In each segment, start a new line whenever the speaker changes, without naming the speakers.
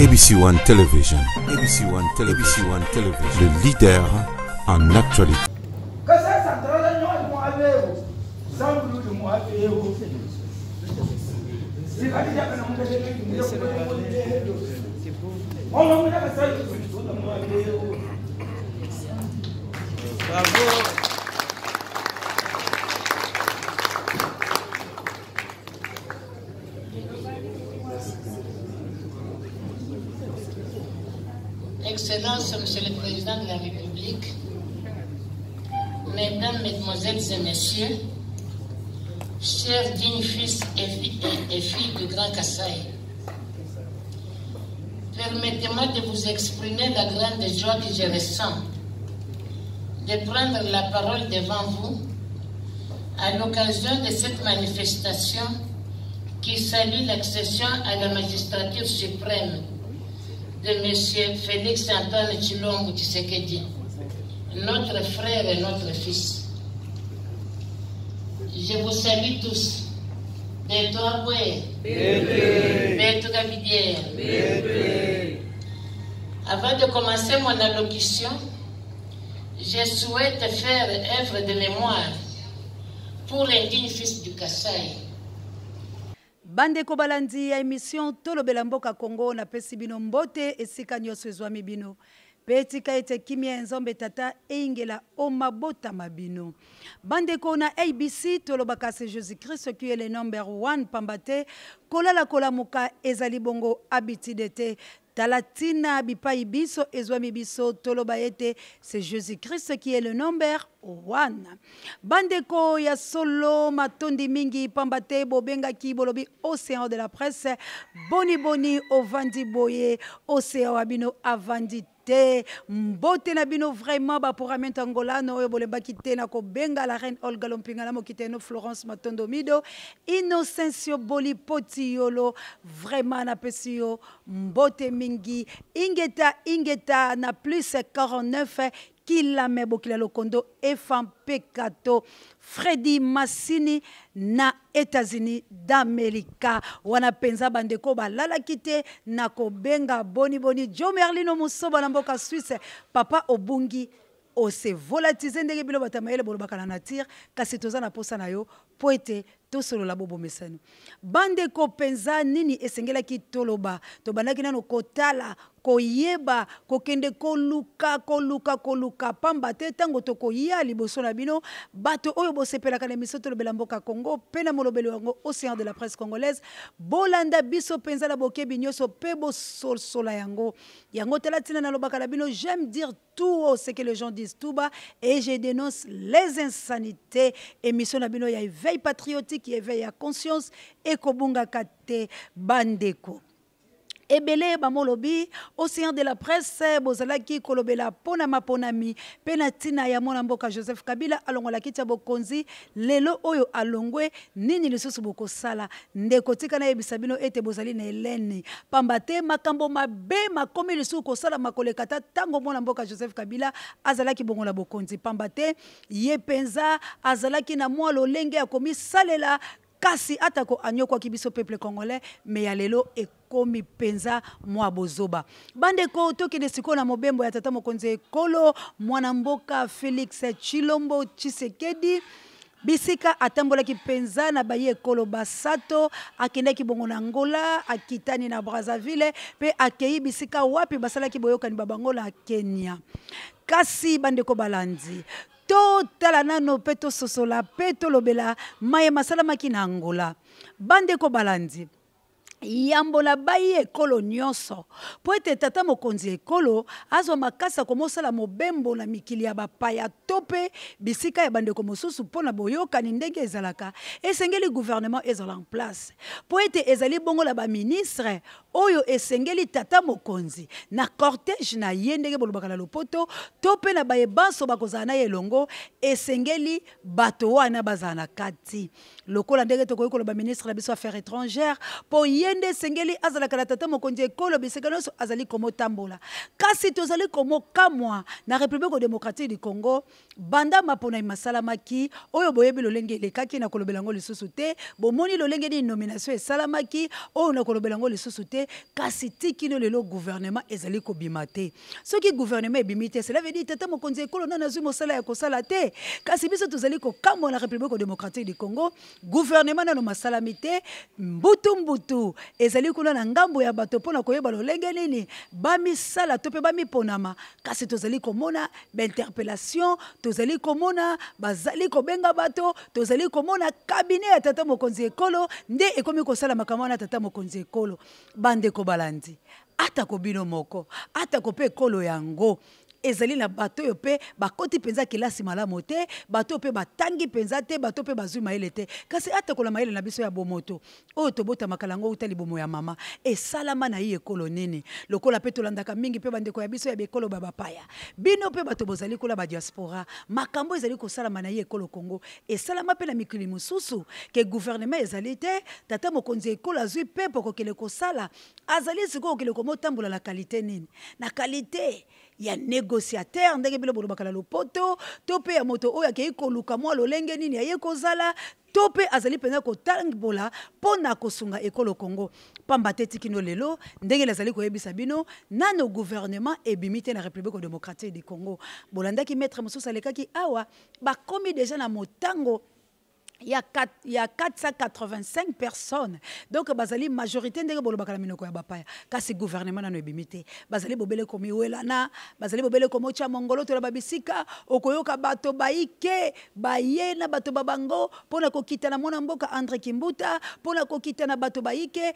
ABC One Television. ABC One Television. ABC One Television. Le leader en actualité.
Excellence, Monsieur le Président de la République, Mesdames, Mesdemoiselles et Messieurs, chers dignes fils et filles du Grand Kasaï, permettez-moi de vous exprimer la grande joie que je ressens de prendre la parole devant vous à l'occasion de cette manifestation qui salue l'accession à la magistrature suprême de M. Félix Antoine Tshilombo Tshisekedi, notre frère et notre fils. Je vous salue tous. Avant de commencer mon allocution, je souhaite faire œuvre de mémoire pour l'indigne fils du Kasaï.
Bande ko balandi ya émission Tolobela Mboka Congo na pesi bino mbote esika nyonso ezwami bino. Petika ete kimia nzombe tata ingela o mabota mabino. Bande ko na ABC Tolobaka se Jésus-Christ qui est le number 1 pambate kolala kolamuka ezali bongo abitidete. Talatina bipai biso ezwami biso toloba ete c'est Jésus-Christ qui est le number 1. Bandeko ya solo matondi mingi pambate bobenga ki bolobi océan de la presse boni boni ovandi boye océan wabino avandi te mbote na bino vraiment ba pour amenta ngolano oyo bolemba kite na ko benga la reine Olga Lompinga na mokite no Florence Matondo Mido Innocencio Boli Potiolo vraiment na pesio mbote mingi ingeta na plus 49 kila mebokila lokondo efam pekato Freddy Massini na États-Unis d'Amérique wana penza bandeko balala kite na kobenga boni Jo Merlino Musoba na mboka Suisse papa obungi ose volatize ndenge bilo batamayele bolobaka na nature kasi toza na posa na yo po ete tosolola bobo mesano bandeko penza nini esengela ki toloba tobandaki nano kotala koyeba kokende koluka pamba te tango tokoya liboso na bino bato oyo bosepelaka na miso Tolobela Mboka Congo pena molobeli wango océan de la presse congolaise bolanda biso penza la bokebi nyonso pe bosola yango tala tina na lobaka na bino j'aime dire tout ce que les gens disent tout bas et je dénonce les insanités émission na bino ya éveil patriotique qui éveille à conscience et kobunga kate bandeko ebele bamolobi océan de la presse bozalaki kolobela pona maponami penatina ya mona mboka Joseph Kabila alongola kitia bokonzi lelo oyo alongwe nini lisusu bokosala ndeko tika na yebisa bino ete bozali na Helene pambate makambo mabe makomi lisusu kosala makolekata tango mona mboka Joseph Kabila azalaki bongola bokonzi pambate ye penza azalaki na mwa lolenge ya komi salela kasi atako anyoko kibiso peuple congolais mais ya lelo komi penza mwa bozoba bandeko toki desiko na mobembo ya tata mokonzi ekolo mwana mboka Félix Tshilombo Tshisekedi bisika atambola ki penza na baye ekolo basato akendaki bongo na Angola akitani na Brazzaville pe akei bisika wapi basalaki boyokani babangola Kenya kasi bandeko balandi tala nano peto sosola peto lobela maye masala makina Angola bandeko balandi yambola bayi ekolo nyonso po ete tata mokonzi ekolo azwa makasa komosala mobembo na mikili ya bapaya tope bisika ya bandeko mosusu mpona boyokani ndenge ezalaka esengeli gouvernement ezala en place po ete ezali bongo la baministre oyo esengeli tata mokonzi na cortège na ye ndenge bolobaka na lopoto to mpe na bayebanso bakozala na ye elongo esengeli bato wana bazala na kati lokola ndenge tokoki koloba ministre na biso affaires étrangères po ye yende sengeli azala kala tata mokonzi ekolo bisika nyonso azali komotambola kasi tozali komokamwa na République démocratique du Congo banda mapona masalamaki oyo boyebi lolenge elekaki na kolobela ngo lisusu te bomoni lolenge ni nomination esalamaki oyo na kolobela ngo lisusu te kasi tikino lelo gouvernement ezali kobima te soki gouvernement ebimi te cela veut dire tata mokonzi ekolo na nazwi mosala ya kosala te kasi biso tozali kokamwa na République démocratique du Congo gouvernement nano masalami te mbutu ezali kuna na ngambo ya bato pona koyeba lolenge nini bamisala to pe bamiponama kasi tozali komona interpellation tozali komona bazali kobenga bato tozali komona cabinet ya tata mokonzi ekolo nde ekomi kosala makambo na tata mokonzi ekolo bande ko balandi ata ko bino moko ata ko pe ekolo yango ezali na bato yo pe bakoti penza kelasi malamu te bato pe batangi penza te bato pe bazwi maele te kasi ata kola maele na biso ya bomoto oyo tobota makalango utali bomo ya mama esalama na ye ekolo nini lokola pe tolandaka mingi pe bandeko ya biso ya bekolo babapaya bino pe bato bozali kola ba diaspora makambo ezali kosalama na ye ekolo Congo esalama pe na mikili mususu ke gouvernement ezali te tata mokonzi ekolo azwi pe pokokele kosala azali siko okele komotambola la qualité nini na qualité ya négociateur ndenge bilo bolobaka na lopoto to pe ya moto oyo akei koluka mwa lolenge nini aye kozala to pe azali penza kotambola pona kosunga ekolo Congo pamba te tikino lelo ndenge nazali koyebisa bino nano gouvernement ebimi te na République démocratique du Congo bolandaki maître mosusu alekaki awa bakomi déjà na motango il y a 485 personnes. Donc, bazali majorité ndenge bolobaka na minoko ya bapaya. Kasi gouvernement na no ebimite. Bazali bobele komi welana, bazali bobele komo cha mongolo to la babisika, okoyoka bato baike, bayena bato babango, pona kokita na mona mboka André Kimbuta, pona kokita na bato baike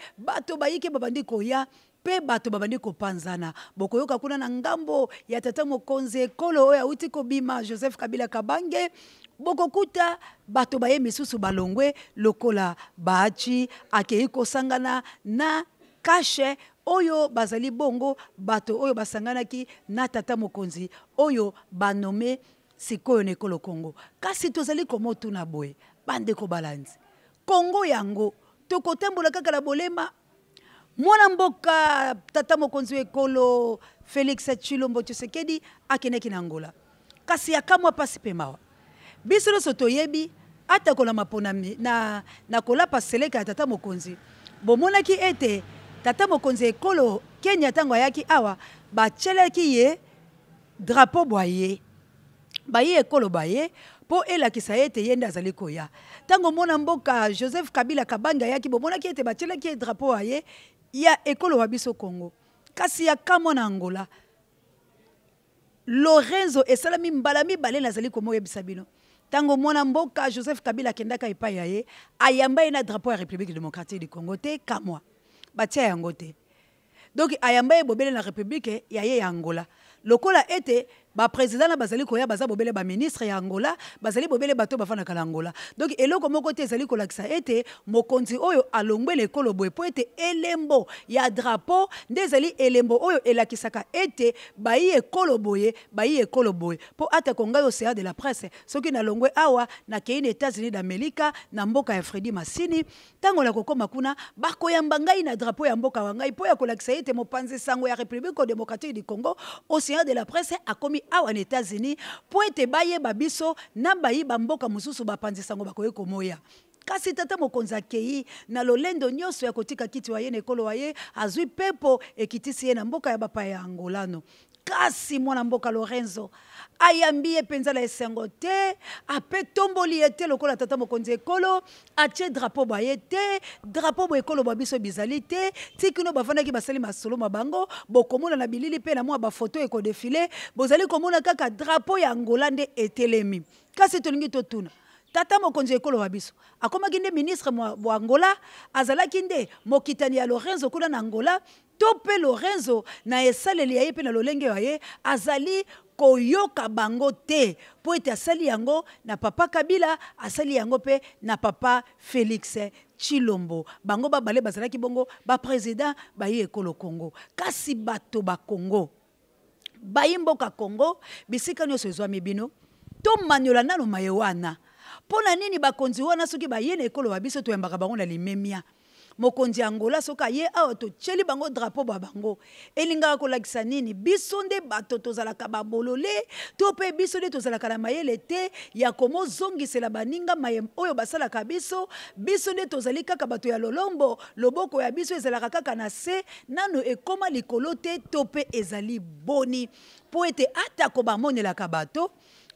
babandi koya. Pe bato babandi kopanzana bokoyoka kuna na ngambo ya tata mokonzi ekolo oyo auti kobima Joseph Kabila Kabange bokokuta bato baye misusu balongwe lokola baachi akei kosangana na kashe oyo bazali bongo bato oyo basanganaki na tata mokonzi oyo banome sikoyo na ekolo Congo kasi tozali komotuna boye bandeko balandi Congo yango tokotambola kaka na bolema mwana mboka tata mokonzi ekolo Félix Tshilombo Tshisekedi akeneki na Angola kasi akamwa pasi pe mawa biso nyonso toyebi ata kola mapona na kola paseleka ya tata mokonzi bomonaki ete tata mokonzi ekolo Kenya ntango ayaki awa batielaki ye drapeau boye baye ekolo baye po elakisa ete ye nde azali koya ntango mwana mboka Joseph Kabila Kabange ayaki bomonaki ete batielaki ye drapeau aye ya ekolo wa biso Congo kasi ya kamwa na Angola Lorenzo esalami mbala mibale nazali komoyebisa bino tango mwana mboka Joseph Kabila kendaka epai ya ye ayamba ye na drapeau ya République démocratique du Congo te kamwa batia yango te donc ayamba ye bobele na République ya ye ya Angola lokola ete ba président na bazali koya baza bobele ba ministre ya Angola bazali bobele bato bafana kala Angola donc eloko moko te ezali kolakisa ete mokonzi oyo alongwe lekolo boye po ete elembo ya drapeau nde ezali elembo oyo elakisaka ete bayi ekolo boye po ata konga yo CA de la presse soki na longwe awa na keine États-Unis d'Amérique na mboka ya Fredi Masini tango la kokoma kuna bakoyamba ngai na drapeau ya mboka wangai po ya kolakisa ete mopanzi sango ya République démocratique du Congo au CA de la presse akomi awa en États-Unis po ete baye babiso na bayi bamboka mususu bapanzi sango bakoye komoya kasi tata mokonzi akei na lolendo nyonso ya kotika kiti wa ye na ekolo wa ye azwi pepo ekitisi ye na mboka ya bapaya ya Angolano kasi mwana mboka Lorenzo ayambi ye penza la esengo te ape tomboli ete lokola tata mokonzi ekolo atie drapeau baye te drapeau bo ekolo babiso bizali te tikino bavandaki basali masolo mabango bokomona na bilili pe na mwa bafoto eko défilé bozali komona kaka drapeau ya Angola nde etelemi kasi tolingi totuna tata mokonzi ekolo wa biso akomaki nde ministre wa Angola azalaki nde mokitani ya Lorenzo kuna na Angola tope Lorenzo na esaleli ya ye pe na lolenge ya ye azali koyoka bango te po ete asali yango na papa Kabila asali yango pe na papa Félix Tshilombo bango babale bazalaki bongo ba président baye ekolo Congo kasi bato ba Congo bayi mboka Congo bisika nyonso ezwami bino to manyola nano maye wana pona nini bakonzi wana soki baye na ekolo wa biso toyambaka bango na limemia mokonzi Angola soka ye awa to tsheli bango drapeau ba bango elingaka kolakisa nini biso nde bato tozalaka babolole to pe biso nde tozalaka na mayele te ya komozongisela baninga mayem oyo basalaka biso nde tozali kaka bato ya lolombo loboko ya biso ezalaka kaka na se nano ekoma likolo te to pe ezali boni po ete atako bamonelaka bato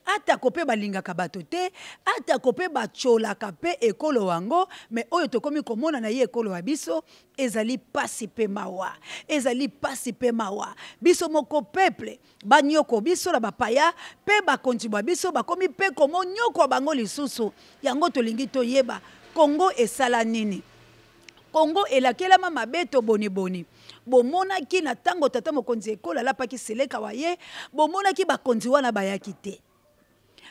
atako pe balingaka bato te atako pe bacholaka pe ekolo wango me oyo tokomi komona na ye ekolo wa biso ezali pasi pe mawa biso moko peuple banyoko biso na bapaya pe bakonzi bwa biso bakomi pe komo nyoko bango lisusu yango tolingi toyeba Kongo esala nini Kongo elakelama mabeto boni bomonaki na tango tata mokonzi ekolo alapaki seleka wa ye bomonaki bakonzi wana bayaki te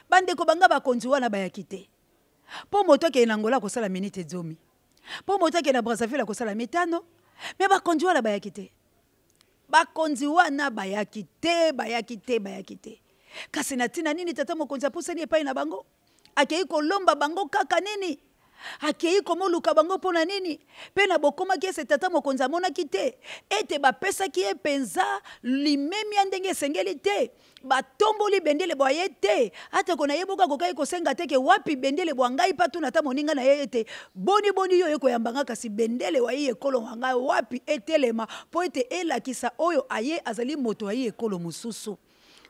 bandeko banga bakonzi wana bayaki te po moto ke na Angola kosala minute 10 po moto ke na Brazzaville kosala mitano me bakonzi wana bayaki te bayaki te kasi na tina nini tata mokonzi apusani epai na bango akei kolomba bango kaka nini akei komoluka bango pona nini pe na bokoma ki ese tata mokonzi amonaki te ete bapesaki ye penza limemi ndenge esengeli te batomboli bendele bwa ye te ata kona yeboka kokai kosenga teke wapi bendele bwa ngai patu na ta moninga na ye ete boni yo ye koyambanga kasi bendele wa ye ekolo ngai wapi etelema po ete elakisa oyo aye azali moto aye ekolo mususu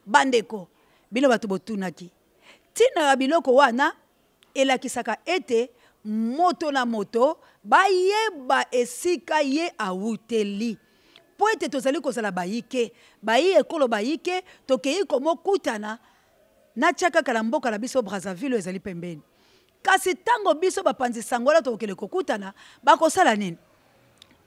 bandeko bino bato botunaki tina biloko wana elakisaka ete moto na moto bayeba esika ye awuteli po ete tozali kozala bayike bayi ekolo bayike tokei komokutana na tiaka kala mboka na biso Brazzaville ezali pembeni kasi tango biso bapanzi sangola tokele kokutana bakosala nini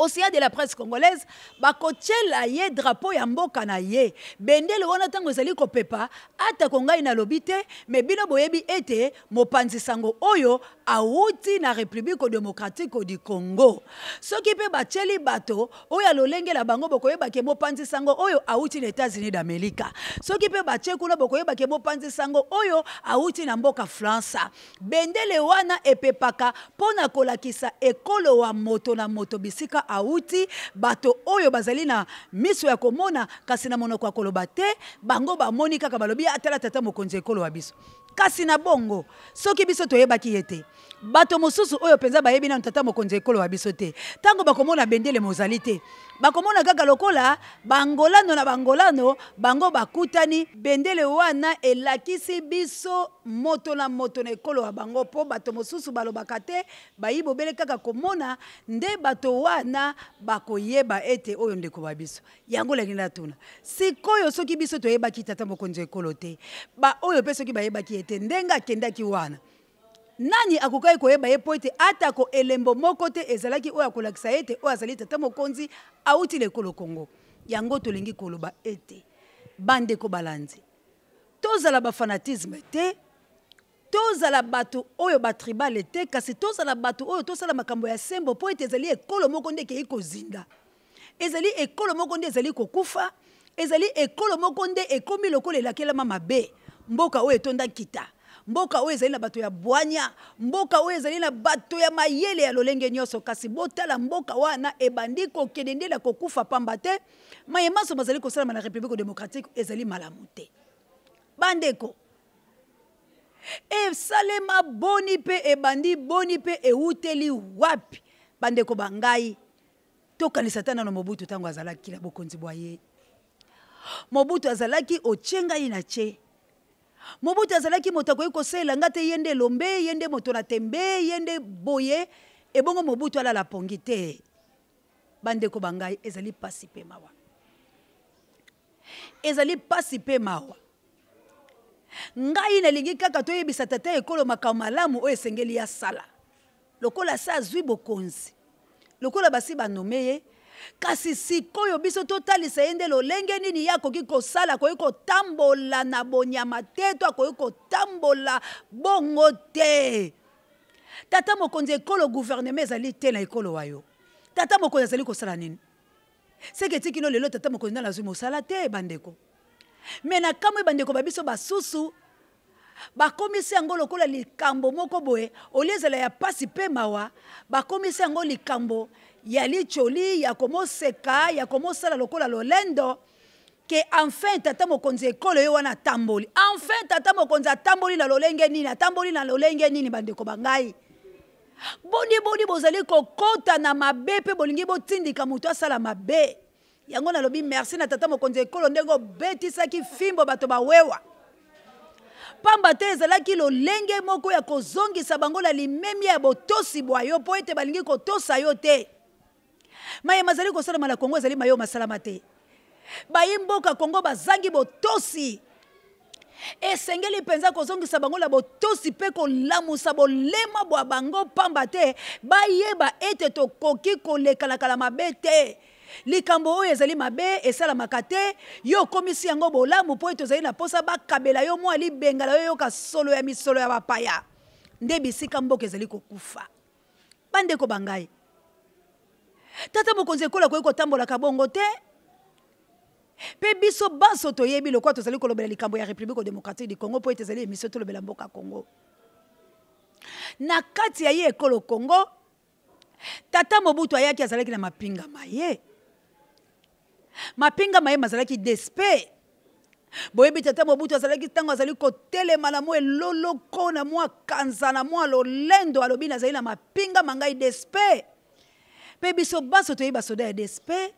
Océan de la presse congolaise bakotiela ye drapeau ya mboka na ye bendele wana tango ezali kopepa ata kongai na lobite me bino boyebi ete mopanzi sango oyo awuti na République démocratique du Congo soki pe bacheli bato oyo alolenge la bango bokoyeba ke mopanzi sango oyo awuti na États-Unis d'Amérique soki pe bache kuna bokoyeba ke mopanzi sango oyo awuti na mboka France bendele wana epepaka pona kolakisa ekolo wa moto na moto bisika awuti bato oyo bazali na miso ya komona kasi na monoko ya koloba te bango bamoni kaka balobi atala tata mokonzi ekolo wa biso kasi na bongo soki biso toyebaki yete bato mosusu oyo penza bayebi na tata mokonzi ekolo wa biso te tango bakomona bendele mozali te bakomona kaka lokola bangolano na bangolano bango bakutani bendele wana elakisi biso moto na ekolo wa bango po bato mosusu balobaka te bayi bobele kaka komona nde bato wana bakoyeba ete oyo ndeko wa biso yango lengela tuna sikoyo soki biso toyebaki tata mokonzi ekolo te ba oyo pe soki bayebaki ete ndenga kendaki wana nani akokai koyeba ye po ete atako elembo moko te ezalaki oyo akolakisa ete oyo azali tata mokonzi awuti lekolo Kongo yango tolingi koloba ete bandeko balandi tozala bafanatisme te tozala bato oyo batribale te kasi tozala bato oyo tosala makambo ya sembo po ete ezali ekolo moko nde ekei kozinda ezali ekolo moko nde ezali kokufa ezali ekolo moko nde ekomi lokola elakelama mabe mboka oyo etonda kita mboka oyo ezali na bato ya bwanya mboka oyo ezali na bato ya mayele ya lolenge nyonso kasi botala mboka wana ebandi kokende nde na kokufa pamba te mayemaso bazali kosalama na République démocratique ezali malamu te bandeko esalema boni pe ebandi boni pe euteli wapi bandeko bangai tokanisa tana na Mobutu tango azalaki na bokonzi bwa ye Mobutu azalaki ochenga ina che Mobutu azalaki moto akoki kosala ngate yende lombe yende moto na tembe yende boye ebongo Mobutu ala la pongi te bandeko bangai ezali pasi pe mawa ngai nalingi kaka toyebisa tata ekolo makambo malamu oyo esengeli ya sala lokola sa azwi bokonzi lokola basi banomeye kasi sikoyo biso totalisa ye nde lolenge nini ye akoki kosala akoki kotambola na bonyama te to akoki kotambola bongo te tata mokonzi ekolo gouvernement ezali te na ekolo wayo tata mokonzi azali kosala nini seke etikino lelo tata mokonzi nde nazwi mosala te bandeko me na kamwe bandeko babiso basusu bakomisi yango lokola likambo moko boye oliezela ya pasi pe mawa bakomisi yango likambo ya licholi ya komoseka ya komosala lokola lolendo ke enfin tata mokonzi ekolo yo wana tamboli enfin tata mokonzi atamboli na lolenge nini atamboli na lolenge nini bandeko bangai boni bozali kokota na mabe pe bolingi botindika mutu asala mabe yango nalobi merci na tata mokonzi ekolo ndenge obetisaki fimbo bato bawewa pamba te ezalaki lolenge moko ya kozongisa bango na limemi ya botosi bwa yo po ete balingi kotosa yo te mayema azali kosalama na Kongo ezali mayo masalama te bayimboka Kongo bazangi botosi esengeli penza kozongisa bango na botosi pe kolamusa bolema bwa bango pamba te bayeba ete tokoki kolekalaka na mabe te likambo oyo ezali mabe esalamaka te yo komisi yango bolamu po ete ozali na posa bakabela yo mwa libengala yo yoka solo ya misolo ya bapaya nde bisika mboka ezali kokufa bandeko bangai tata mokonzi ekolo akoki kotambolaka bongo te pe biso baso toyebi lokwa tozali kolobela likambo ya République démocratique du Congo po ete ezali émission tolobela mboka Congo na kati ya ye ekolo Congo tata Mobutu ayaki azalaki na mapinga maye mazalaki despe boyebi tata Mobutu azalaki tango azali kotelema na mwa eloloko na mwa kanza na mwa lolendo alobi nazali na mapinga mangai despe pe biso baso toyebi basoda ya despe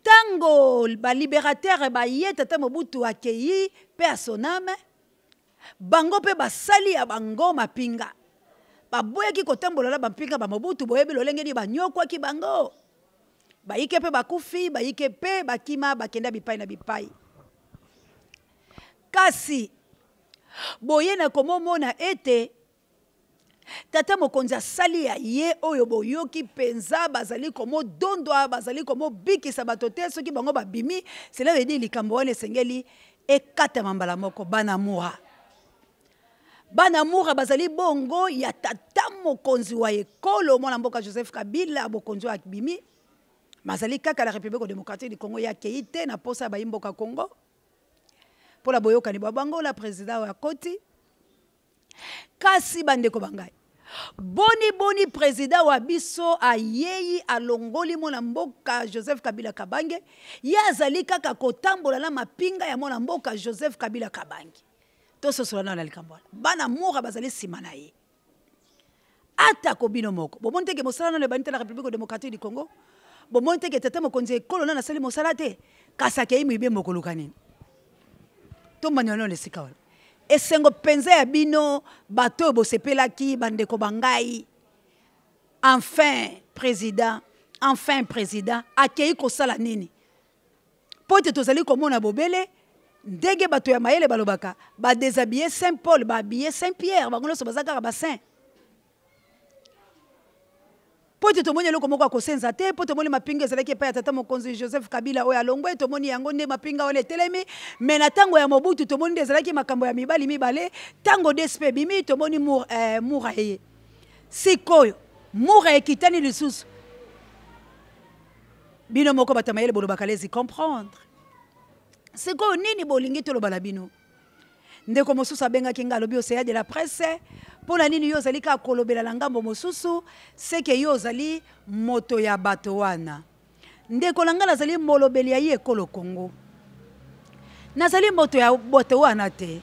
tango ba libérateur ba ye tata Mobutu akei pe asoname bango pe basali ya bango mapinga baboyaki kotambola na bapinga ba Mobutu boyebi lolenge ni banyokwaki bango bayike pe bakufi bayike pe bakima bakenda bipai na bipai kasi boye na komomona ete tata mokonzi asali ya ye oyo boyoki penza bazali komo dondwa bazali komo bikisa bato te soki bango babimi cela veut dire likambo wana esengeli ekatama mbala moko bana mura bazali bongo ya tata mokonzi wa ekolo mwana mboka Joseph Kabila bokonzi wa bimi mazali kaka la République démocratique du Congo ya keite na posa ba imboka Congo pour la boyokani bango la président wa koti kasi bandeko bangai boni président wa biso ayei alongoli mwana mboka Joseph Kabila Kabange yazali kaka kotambola na mapinga ya mwana mboka Joseph Kabila Kabange to sosolana na likambo bana mura bazali simana ye ata ko bino moko bomonte ke mosala na le banite la République démocratique du Congo bomonte ke tata mokonzi ekolo na sali mosala te kasake imi be mokoluka nini to manyono le sikawa esengo penza ya bino bato bosepelaki bandeko bangai enfin président akei kosala nini pote tozali komona bobele ndenge bato ya mayele balobaka ba déshabiller Saint Paul ba habiller Saint Pierre bango so bazaka ba saint pote tomoni eloko moko akosenza te pote tomoni mapinga ezalaki epai ya tata mokonzi Joseph Kabila oyo alongwe tomoni yango nde mapinga wana etelemi me na tango ya Mobutu tomoni nde ezalaki makambo ya mibale tango despe bimi tomoni mura eye sikoyo mura ekitani lisusu bino moko bato mayele bolobaka lezi comprendre sikoyo nini bolingi toloba na bino ndeko mosusu abengaki nga alobi oseya de la presse pona nini yo ozali kaka kolobela na ngambo mosusu seke yo ozali moto ya bato wana ndeko na nga nazali molobeli ya ye ekolo Congo nazali moto ya bato wana te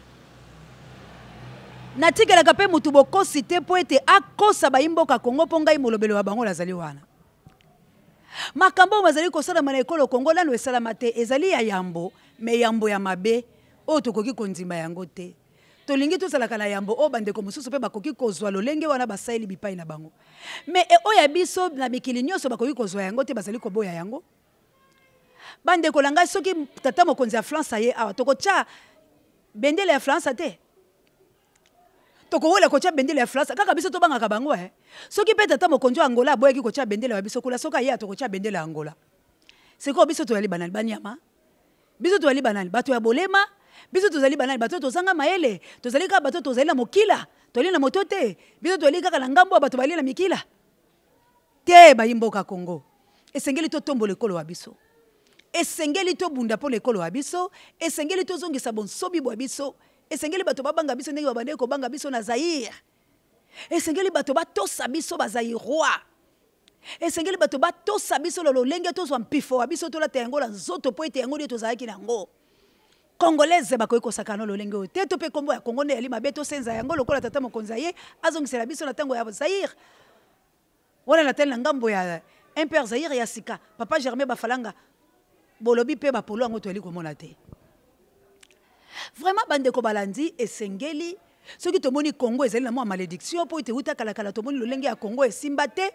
natikelaka mpe mutu bokosi te po ete akosa bayimboka Congo mpo ngai molobeli wa bango nazali wana makambo bazali kosalama na ekolo Congo nano esalama te ezali ya yambo me yambo ya mabe oyo tokoki kondima yango te tolingi tozalaka na yambo oyo bandeko mosusu mpe bakoki kozwa lolenge wana basaeli bipai na bango me oyo ya biso na mikili nyonso bakoki kozwa yango te bazali koboya yango bandeko na ngai soki tata mokonzi ya France aye awa tokotya bendele ya France te tokowola kotya bendele ya France kaka biso tobangaka bango soki mpe tata mokonzi ya Angola aboyaki kotya bendele ya biso kula soki aye tokotya bendele ya Angola sikoyo biso toyali banani banyama biso toyali banani bato ya bolema biso tozali banani bato tozanga mayele tozali kaka bato tozali na mokila tozali na moto te biso tozali kaka na ngambo bato bali na mikila te bayimboka Congo esengeli totombola ekolo wa biso esengeli tobunda mpo na ekolo wa biso esengeli tozongisa bonsobi bwa biso esengeli bato babanga biso ndenge babandeki kobanga biso na Zaïre. Esengeli bato batosa biso bazairois. Esengeli bato batosa biso lolenge tozwa mpifo wa biso tolata yango la nzoto po ete yango nde tozalaki nango. Congolaise bakoki kosakana lolenge oyo te to mpe kombo ya Kongo nde yali mabe tosenza yango lokola tata mokonzi ye azongisela biso na ntango ya Zaïre. Wana na tele na ngambo ya Impère Zaïre ya sika Papa Germain Bafalanga bolobi pe bapolo yango toyali komona te. Vraiment bandeko balandi esengeli soki tomoni Congo ezali na mwa malédiction po ete uta kala tomoni lolenge ya Congo esimba te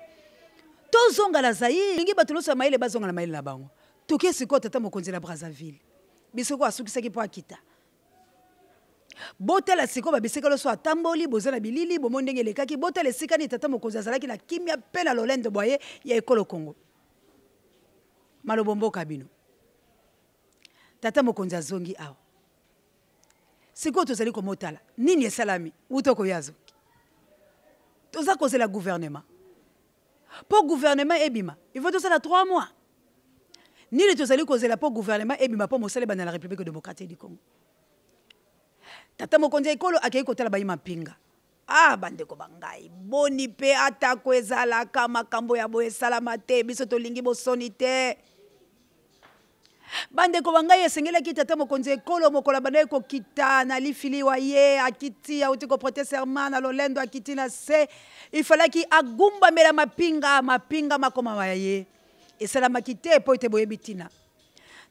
tozonga la Zaïre lingi bato loso ya mayele bazonga na mayele na bango toke sikoyo tata mokonzi na Brazzaville biso ko asukisaki po akita botela sikoyo babisika loso atamboli boza na bilili bomoni ndenge elekaki botela esika ni tata mokonzi azalaki na kimia mpe na lolende boye ya ekolo Congo malobo mboka bino tata mokonzi azongi awa sikoyo tozali komotala nini esalami uto koyazo toza kozela gouvernement pour gouvernement ebima il faut tosala 3 mois nini tozali kozela pour gouvernement ebima po mosala bana la République démocratique du Congo tata mokonzi ekolo akei kotala bayima pinga bandeko bangai boni pe atako ezalaka makambo ya boye salama te biso tolingi bosoni te bandeko bangai esengelaki tata mokonzi ekolo mokola bana ekokita na lifili wa ye akiti auti koprete serment na lolendo akiti na se ifalaki agumbamela mapinga makoma ya ye esalamaki te po ete boyebi tina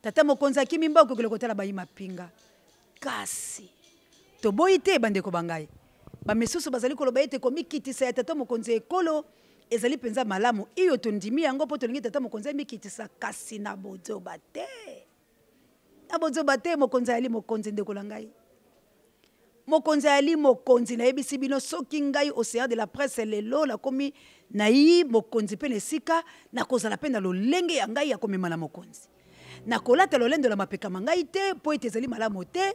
tata mokonzi akimi mba okokele kotala bayima pinga kasi toboyi te bandeko bangai bamisusu bazali koloba ete komikitisa ya tata mokonzi ekolo ezali penza malamu iyo tondimi yango po tolingi tata mokonzi mikitisa kasi na bozoba te mokonzi ali mokonzi ndeko la ngai mokonzi ali mokonzi na yebisi bino soki ngai océan de la presse lelo na komi na yi mokonzi pe nesika na kozala pe na lolenge ya ngai ya komema na mokonzi na kolata lolendo la mapeka mangai te po ete ezali malamu te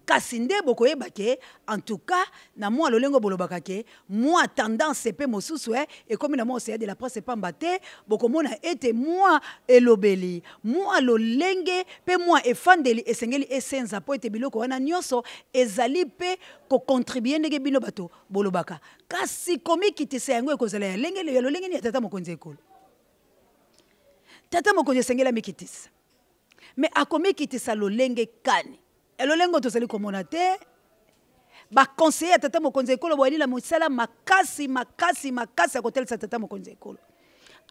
kasi nde bokoyeba ke en tout cas na mwa lolengo bolobaka ke mwa tendance pe mosusu ekomi na mwa océan de la presse pamba te bokomona ete mwa elobeli mwa lolenge pe mwa efandeli esengeli esenza po ete biloko wana nyonso ezali pe kocontribue ndenge bino bato bolobaka kasi komikitisa yango ekozala ya lolenge ni ya tata mokonzi ekolo tata mokonzi esengeli amikitisa me akomikitisa lolenge kani elolengo tozali komona te baconseiller ya tata mokonzi ekolo boyali na mosala makasi ya kotelisa tata mokonzi ekolo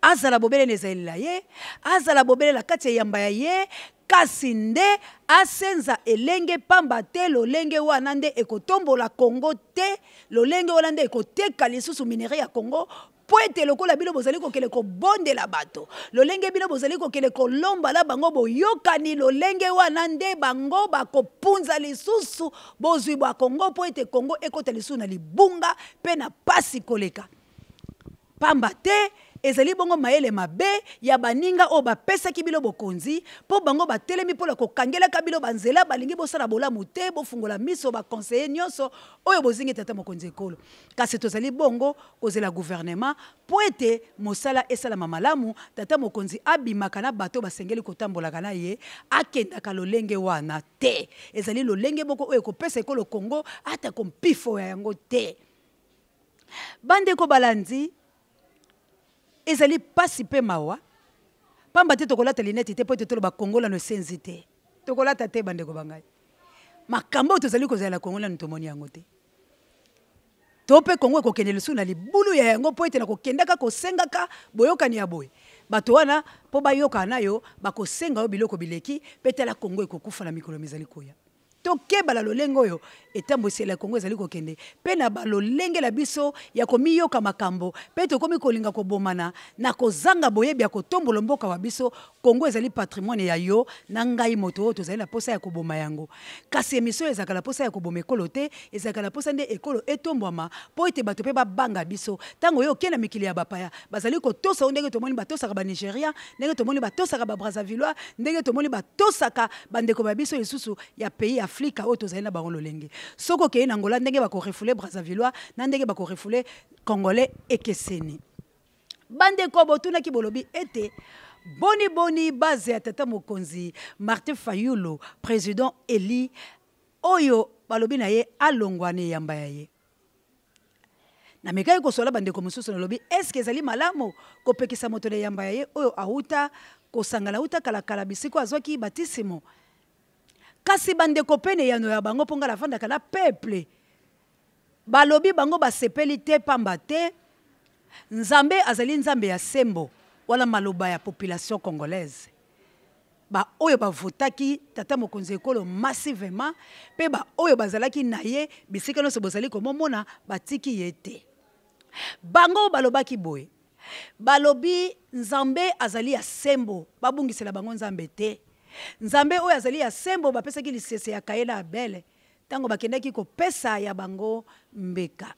azala bobele na ezalela ye azala bobele na kati ya yamba ya ye kasi nde asenza elenge pamba te lolenge wana nde ekotombola Congo te lolenge wana nde ekoteka lisusu minere ya Congo po ete lokola bino bozali kokele kobondela bato lolenge bino bozali kokele kolomba la bango boyokani lolenge wana nde bango bakopunza lisusu bozwi bwa Congo po ete Congo ekota lisusu na libunga pe na pasi koleka pamba te ezali bongo mayele mabe ya baninga o bapesaki bilo bokonzi po bango batelemi pola kokangelaka bilo banzela balingi bosala bolamu te bofungola miso baconseiller nyonso oyo bozingi tata mokonzi ekolo kasi tozali bongo kozela gouvernement po ete mosala esalama malamu tata mokonzi abimaka na bato basengeli kotambolaka na ye akendaka lolenge wana te ezali lolenge boko oyo kopesa ekolo Congo ata kompifo ya yango te bandeko balandi ezali pasi pe mawa pamba te tokolata lineti te po ete toloba kongola no senzi te tokolata te bandeko bangai makambo tozali kozala kongola no tomoni yango te to pe Kongo ekokende lisusu na libulu ya yango po ete na kokendaka kosengaka boyokani ya boye bato wana po bayoka nayo bakosenga yo biloko bileki pe tala Kongo ekokufa na mikolo mizali koya tokebala lolenge oyo etambwisela ya Kongo ezali kokende pe na balolenge la biso ya komiyoka makambo pe tokomi kolinga kobomana na kozanga boyebi ya kotombola mboka wa biso Kongo ezali patrimoine ya yo na ngai moto oyo tozali na posa ya koboma yango kasi emission ezalaka na posa ya koboma ekolo te ezalaka na posa nde ekolo etombwama po ete bato pe babanga biso ntango oyo okende na mikili ya bapaya bazali kotosa ndenge tomoni batosaka ba Nigeria ndenge tomoni batosaka ba Brazzavillois ndenge tomoni batosaka bandeko ba biso lisusu ya pays Afrika oyo tozali na bango lolenge soko ke na Angola ndenge bako refoule Brazzavillois na ndenge bako refoule Congolais ekeseni bandeko botuna ki bolobi ete boni base ya tata mokonzi Martin Fayulu président Eli oyo balobi na ye alongwa ne yamba ya ye. Na mekai ko sola bande ko mususu na lobi est-ce que ezali malamu ko pekisa moto ne yamba ya ye oyo auta ko sangala uta kala kala bisiko azwaki batisimo. Kasi bande ko pene yano ya bango ponga la fanda kala peuple. Balobi bango basepeli te pamba te. Nzambe azali nzambe ya sembo wala maloba ya population congolaise. Ba oyo bavotaki tata mokonzi ekolo massivement pe ba oyo bazalaki na ye bisika nyonso bozali komomona batiki ye te. Bango balobaki boye. Balobi nzambe azali ya sembo babungisela bango nzambe te. Nzambe oyo azali ya sembo bapesaki lisese ya Kain na Abel tango bakendaki kopesa ya bango mbeka.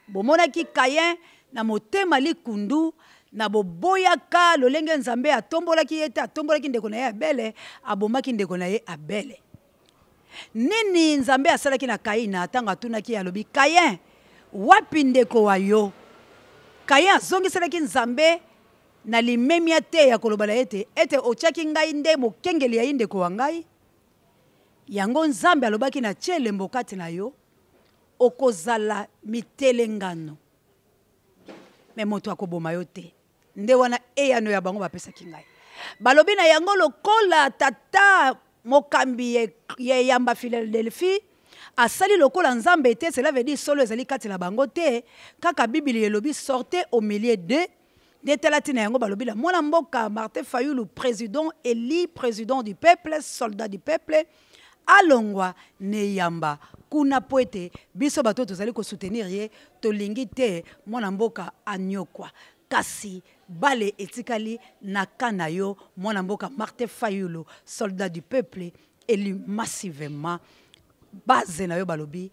Bomonaki Kain na motema likundu na boboyaka lolenge nzambe atombolaki ye te atombolaki ndeko na ye Abel abomaki ndeko na ye Abel. Nini nzambe asalaki na Kain na tango atunaki alobi Kain wapi ndeko wa yo? Kain azongiselaki nzambe na limemia te ya kolobala ete ochaki ngai nde mokengeli ya ndeko wa ngai. Yango nzambe alobaki na tie mbokati na yo okozala mitelengano me moto akoboma yo te. Nde wana eyano ya bango bapesaki ngai. Balobi na yango lokola tata mokambi ye yamba Philadelphie asali lokola nzambe te, cela veut dire solo ezali kati na bango te. Kaka Bible elobi sortez au milieu de Détalatina yango balobi la mwana mboka Martin Fayulu président élu président du peuple soldat du peuple alongwa ne yamba kuna poete biso bato tozali ko soutenir ye tolingi te mwana mboka anyokwa kasi bale etikali na kana yo mwana mboka Martin Fayulu soldat du peuple élu massivement base na yo balobi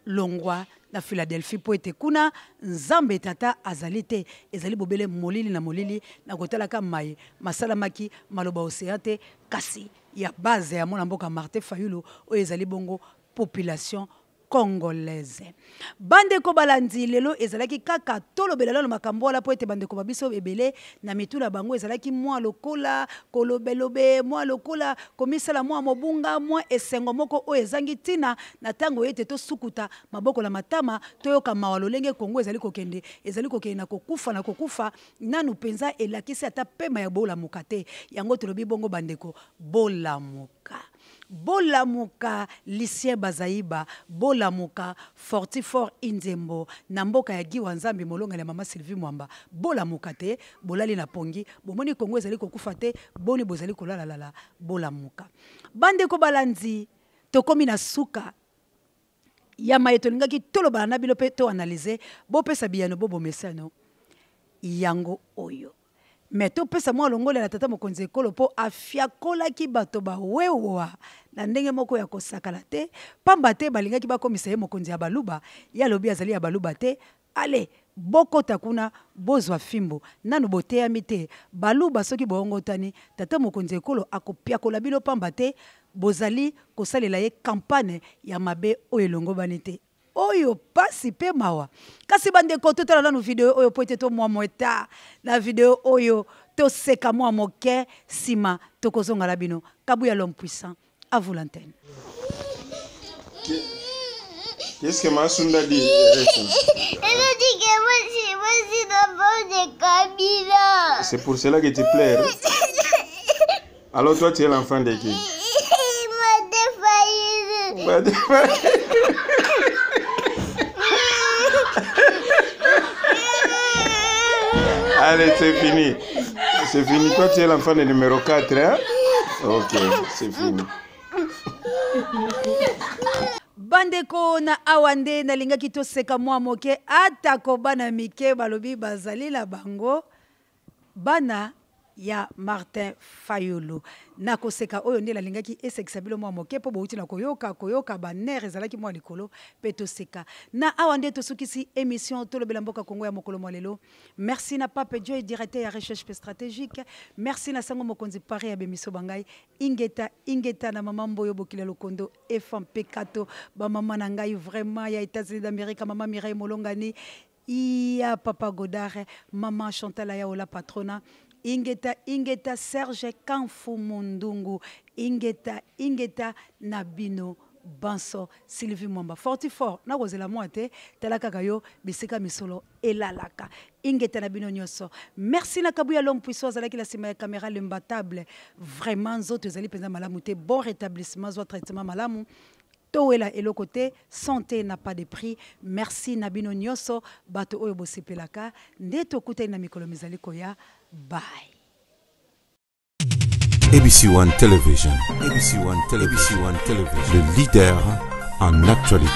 longwa na Philadelphie poete kuna nzambe tata azalite ezali bobele molili na kotalaka mai masalamaki maloba oseate kasi ya base ya mwana mboka Martin Fayulu o ezali bongo population congolaise. Bande ko balandi lelo ezalaki kaka tolobela lelo makambo ala poete bande ko babiso ebele na mitula bango ezalaki mwa lokola kolobelobe mwa lokola komisala mwa mobunga mwa esengo moko o ezangi tina na tango ete to sukuta maboko la matama toyoka mawalo lenge Kongo ezali kokende na kokufa nanu penza elakisi ata pema ya bola mukate yango tolobi bongo bande ko bola muka. Bolamuka Lucien Bazaiba, Bolamuka Fortifort Inzembo, Namboka ya Giwa Nzambi molonga ya mama Sylvie Mwamba, Bolamuka te, bolali na pongi, bomoni Kongo ezali kokufa te, boni bozali kolala lala, Bolamuka. Bande ko balandi, tokomi na suka, ya mayetoningaki tolo balana bilo pe to analyser, bo pesa biyano bobo mesano, yango oyo. Mais to pesa mwa longola na tata mokonzi ekolo po afiakola ki bato ba wewa na ndenge moko ya kosakala te pamba te balingaki bakomisa ye mokonzi ya baluba ya lobi azali ya baluba te ale boko takuna bozwa fimbo nanu boteyami te baluba soki boongotani tata mokonzi ekolo akopiakola bino pamba te bozali kosalela ye kampane ya mabe oyo elongobani te oyo pasi pe mawa kasi bande ko totala nanu video oyo poete to mwa mweta na video oyo to seka mwa moke sima tokozonga la bino Kabuya l'homme puissant à vous l'antenne.
Qu'est-ce que Masunda dit?
Elle a dit que moi c'est d'abord de Kabila.
C'est pour cela que tu pleures. Alors toi tu es l'enfant de qui?
Ma défaillite.
Allez, c'est fini. C'est fini. Toi, tu es l'enfant de numéro 4, hein? Ok, c'est fini.
Bandeko na awande na linga kito seka mwa moke atako bana mike balobi bazali la bango bana ya Martin Fayulu na koseka oyo ndela lingaki esekisa bilo mwa moke po bouti na koyoka baner ezalaki mwa likolo peto seka na awande to sukisi émission tolobela mboka Kongo ya mokolo mwa lelo. Merci na Pape Joy directeur ya recherche stratégique, merci na sango mokonzi pare ya bemiso bangai ingeta na mama Mboyo Bokila Lokondo FMP Kato ba mama na ngai vraiment ya États-Unis d'Amérique mama Mireille Molongani iya papa Godard mama Chantal Ayaola patrona ingeta Serge Kanfu Mundungu ingeta Nabino Banso Sylvie Mwamba Fortifort na kozela moite talaka kayo bisika misolo elalaka ingeta na bino nyoso. Merci na kabuya l'homme puissant azalaki la sima ya caméra l'imbattable vraiment nzoto ezali penza malamu te bon rétablissement zo traitement malamu toela eloko te santé n'a pas de prix. Merci na bino nyoso bato oyo bosepelaka nde tokutani na mikolo mizali koya bye.
ABC One Television. ABC One Television. Le leader en actualité.